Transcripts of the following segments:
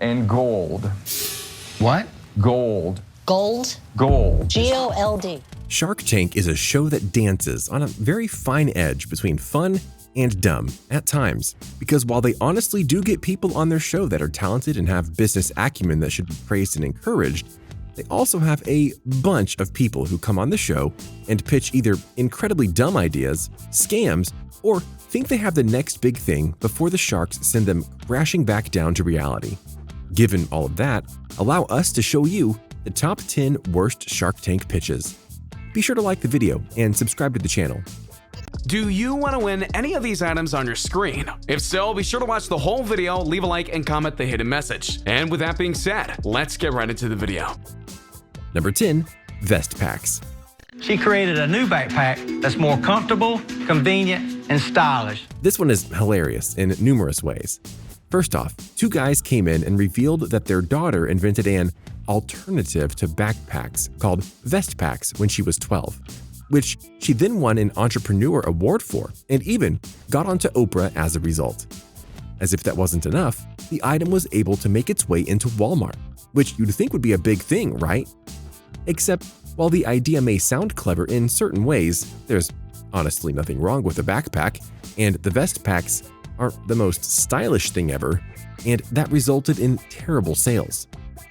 and gold. What? Gold. Gold? Gold. G-O-L-D. Shark Tank is a show that dances on a very fine edge between fun and dumb at times, because while they honestly do get people on their show that are talented and have business acumen that should be praised and encouraged, they also have a bunch of people who come on the show and pitch either incredibly dumb ideas, scams, or think they have the next big thing before the sharks send them crashing back down to reality. Given all of that, allow us to show you the top 10 worst Shark Tank pitches. Be sure to like the video and subscribe to the channel. Do you want to win any of these items on your screen? If so, be sure to watch the whole video, leave a like, and comment the hidden message. And with that being said, let's get right into the video. Number 10. Vest Packs. She created a new backpack that's more comfortable, convenient, and stylish. This one is hilarious in numerous ways. First off, two guys came in and revealed that their daughter invented an alternative to backpacks called Vest Packs when she was 12, which she then won an entrepreneur award for and even got onto Oprah as a result. As if that wasn't enough, the item was able to make its way into Walmart, which you'd think would be a big thing, right? Except, while the idea may sound clever in certain ways, there's honestly nothing wrong with a backpack, and the Vest Packs aren't the most stylish thing ever, and that resulted in terrible sales.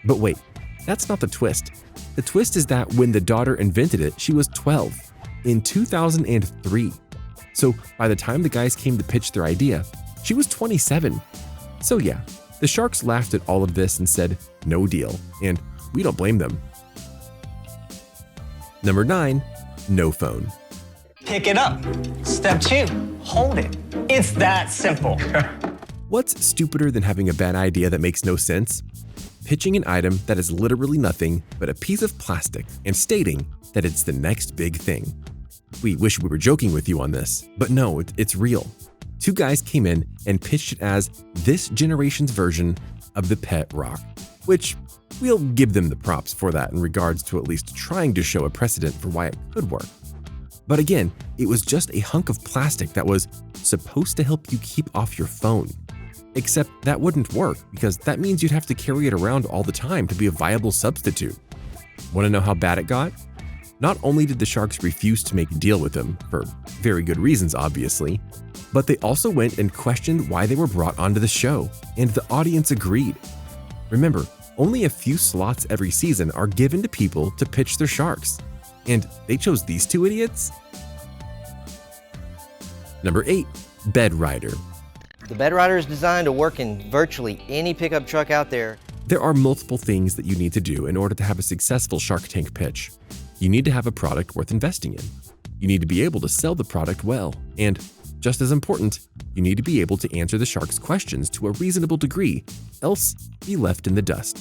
But wait, that's not the twist. The twist is that when the daughter invented it, she was 12 in 2003. So by the time the guys came to pitch their idea, she was 27. So yeah, the sharks laughed at all of this and said, no deal, and we don't blame them. Number 9. No phone. Pick it up. Step 2, hold it. It's that simple. What's stupider than having a bad idea that makes no sense? Pitching an item that is literally nothing but a piece of plastic and stating that it's the next big thing. We wish we were joking with you on this, but no, it's real. Two guys came in and pitched it as this generation's version of the pet rock, which we'll give them the props for that in regards to at least trying to show a precedent for why it could work. But again, it was just a hunk of plastic that was supposed to help you keep off your phone. Except that wouldn't work because that means you'd have to carry it around all the time to be a viable substitute. Want to know how bad it got? Not only did the sharks refuse to make a deal with them, for very good reasons obviously, but they also went and questioned why they were brought onto the show, and the audience agreed. Remember, only a few slots every season are given to people to pitch their sharks, and they chose these two idiots? Number 8. Bed Rider. The Bed Rider is designed to work in virtually any pickup truck out there. There are multiple things that you need to do in order to have a successful Shark Tank pitch. You need to have a product worth investing in. You need to be able to sell the product well. And just as important, you need to be able to answer the sharks' questions to a reasonable degree, else be left in the dust.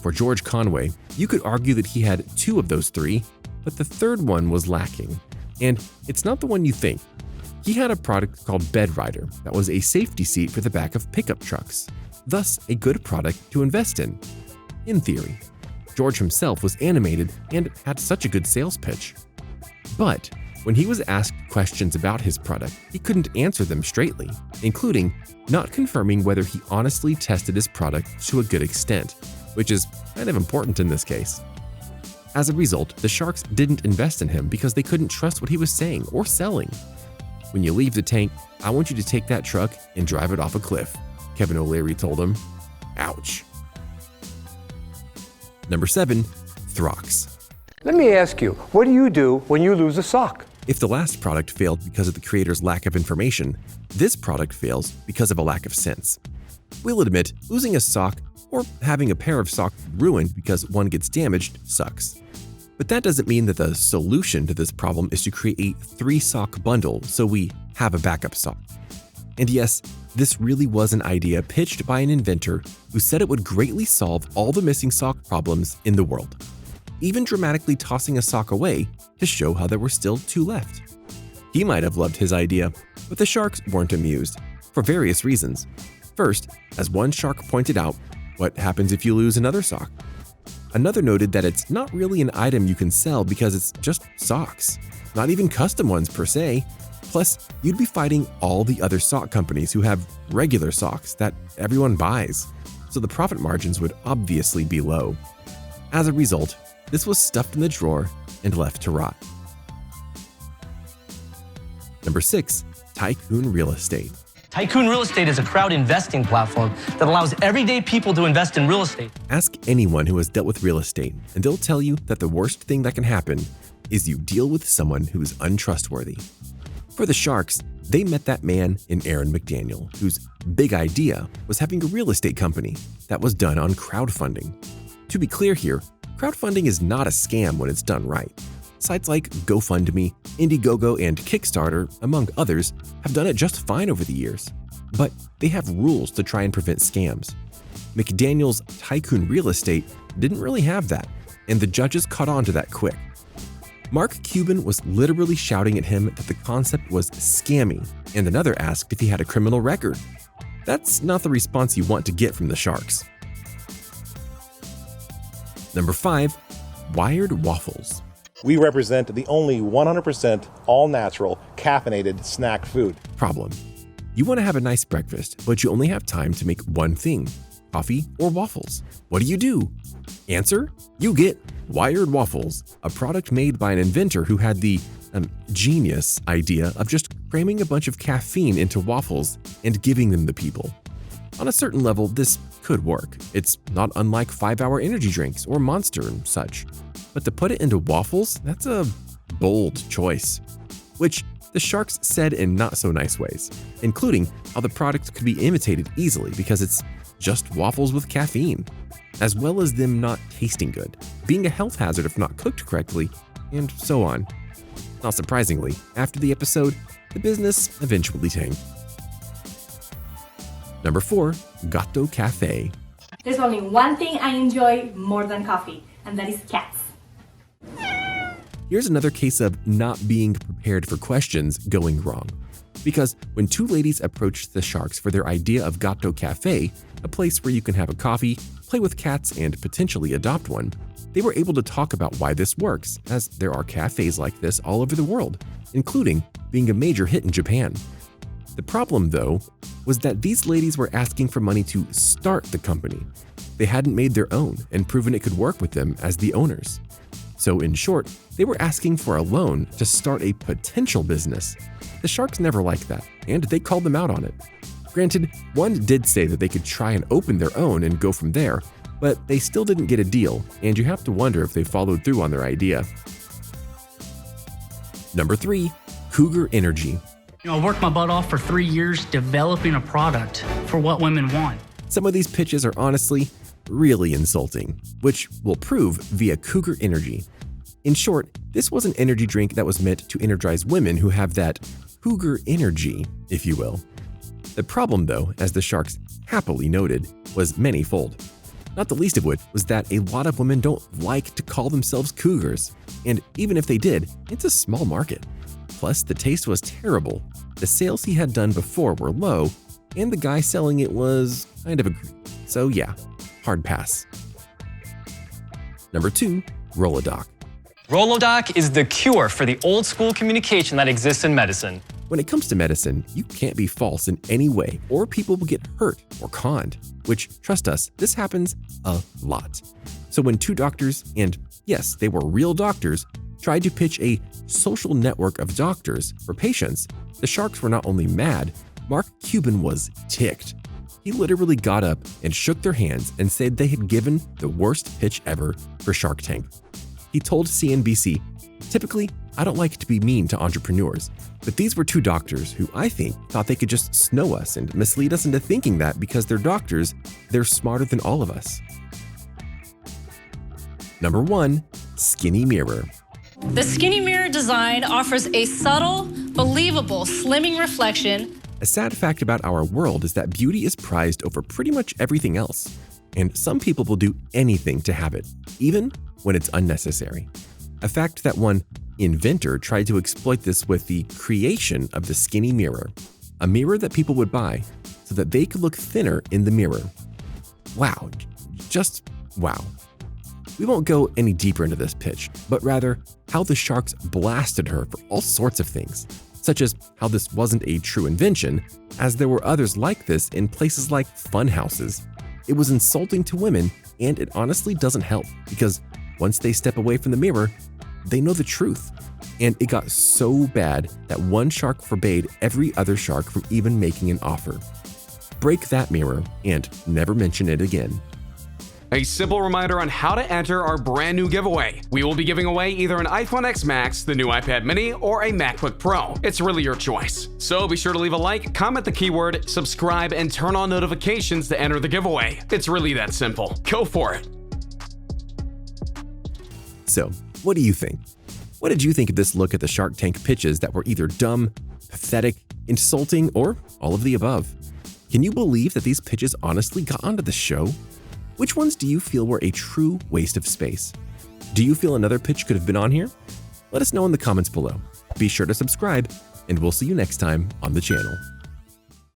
For George Conway, you could argue that he had 2 of those 3, but the third one was lacking. And it's not the one you think. He had a product called Bed Rider that was a safety seat for the back of pickup trucks, thus a good product to invest in theory. George himself was animated and had such a good sales pitch. But when he was asked questions about his product, he couldn't answer them straightly, including not confirming whether he honestly tested his product to a good extent, which is kind of important in this case. As a result, the sharks didn't invest in him because they couldn't trust what he was saying or selling. When you leave the tank, I want you to take that truck and drive it off a cliff, Keavin O'Leary told him. Ouch. Number 7. Throx. Let me ask you, what do you do when you lose a sock? If the last product failed because of the creator's lack of information, this product fails because of a lack of sense. We'll admit, losing a sock or having a pair of socks ruined because one gets damaged sucks. But that doesn't mean that the solution to this problem is to create a 3-sock bundle so we have a backup sock. And yes, this really was an idea pitched by an inventor who said it would greatly solve all the missing sock problems in the world, even dramatically tossing a sock away to show how there were still 2 left. He might have loved his idea, but the sharks weren't amused, for various reasons. First, as one shark pointed out, what happens if you lose another sock? Another noted that it's not really an item you can sell because it's just socks, not even custom ones per se. Plus, you'd be fighting all the other sock companies who have regular socks that everyone buys. so the profit margins would obviously be low. As a result, this was stuffed in the drawer and left to rot. Number 6. Tycoon real estate. Tycoon real estate is a crowd investing platform that allows everyday people to invest in real estate. Ask anyone who has dealt with real estate, and they'll tell you that the worst thing that can happen is you deal with someone who is untrustworthy. For the Sharks, they met that man in Aaron McDaniel, whose big idea was having a real estate company that was done on crowdfunding. To be clear here, crowdfunding is not a scam when it's done right. Sites like GoFundMe, Indiegogo, and Kickstarter, among others, have done it just fine over the years. But they have rules to try and prevent scams. McDaniel's Tycoon Real Estate didn't really have that, and the judges caught on to that quick. Mark Cuban was literally shouting at him that the concept was scammy, and another asked if he had a criminal record. That's not the response you want to get from the Sharks. Number 5. Wired waffles. We represent the only 100% all-natural, caffeinated snack food. Problem: you want to have a nice breakfast, but you only have time to make one thing: coffee or waffles. What do? Answer: you get Wired Waffles, a product made by an inventor who had the genius idea of just cramming a bunch of caffeine into waffles and giving them to people. On a certain level, this could work. It's not unlike 5-hour energy drinks or Monster and such. But to put it into waffles, that's a bold choice. Which the Sharks said in not so nice ways, including how the product could be imitated easily because it's just waffles with caffeine, as well as them not tasting good, being a health hazard if not cooked correctly, and so on. Not surprisingly, after the episode, the business eventually tanked. Number 4. Gato Cafe. There's only one thing I enjoy more than coffee, and that is cats. Here's another case of not being prepared for questions going wrong. Because when two ladies approached the Sharks for their idea of Gato Cafe, a place where you can have a coffee, play with cats, and potentially adopt one, they were able to talk about why this works, as there are cafes like this all over the world, including being a major hit in Japan. The problem, though, was that these ladies were asking for money to start the company. They hadn't made their own and proven it could work with them as the owners. So in short, they were asking for a loan to start a potential business. The Sharks never liked that, and they called them out on it. Granted, one did say that they could try and open their own and go from there, but they still didn't get a deal, and you have to wonder if they followed through on their idea. Number 3. Cougar Energy. I worked my butt off for 3 years developing a product for what women want. Some of these pitches are honestly really insulting, which we'll prove via Cougar Energy. In short, this was an energy drink that was meant to energize women who have that cougar energy, if you will. The problem, though, as the Sharks happily noted, was many-fold. Not the least of which was that a lot of women don't like to call themselves cougars, and even if they did, it's a small market. Plus, the taste was terrible, the sales he had done before were low, and the guy selling it was kind of a creep. So yeah, hard pass. Number 2, Rolodoc. Rolodoc is the cure for the old school communication that exists in medicine. When it comes to medicine, you can't be false in any way or people will get hurt or conned, which, trust us, this happens a lot. So when two doctors, and yes, they were real doctors, tried to pitch a social network of doctors for patients, the Sharks were not only mad, Mark Cuban was ticked. He literally got up and shook their hands and said they had given the worst pitch ever for Shark Tank. He told CNBC, "Typically, I don't like to be mean to entrepreneurs, but these were two doctors who I think thought they could just snow us and mislead us into thinking that because they're doctors, they're smarter than all of us." Number 1, Skinny Mirror. The Skinny Mirror design offers a subtle, believable slimming reflection. A sad fact about our world is that beauty is prized over pretty much everything else, and some people will do anything to have it, even when it's unnecessary. A fact that one inventor tried to exploit this with the creation of the Skinny Mirror, a mirror that people would buy so that they could look thinner in the mirror. Wow, just wow. We won't go any deeper into this pitch, but rather how the Sharks blasted her for all sorts of things, such as how this wasn't a true invention, as there were others like this in places like fun houses, It was insulting to women, and it honestly doesn't help because once they step away from the mirror, they know the truth. And it got so bad that one shark forbade every other shark from even making an offer. Break that mirror and never mention it again. A simple reminder on how to enter our brand new giveaway. We will be giving away either an iPhone X Max, the new iPad mini, or a MacBook Pro. It's really your choice. So be sure to leave a like, comment the keyword, subscribe, and turn on notifications to enter the giveaway. It's really that simple. Go for it. So, what do you think? What did you think of this look at the Shark Tank pitches that were either dumb, pathetic, insulting, or all of the above? Can you believe that these pitches honestly got onto the show? Which ones do you feel were a true waste of space? Do you feel another pitch could have been on here? Let us know in the comments below. Be sure to subscribe, and we'll see you next time on the channel.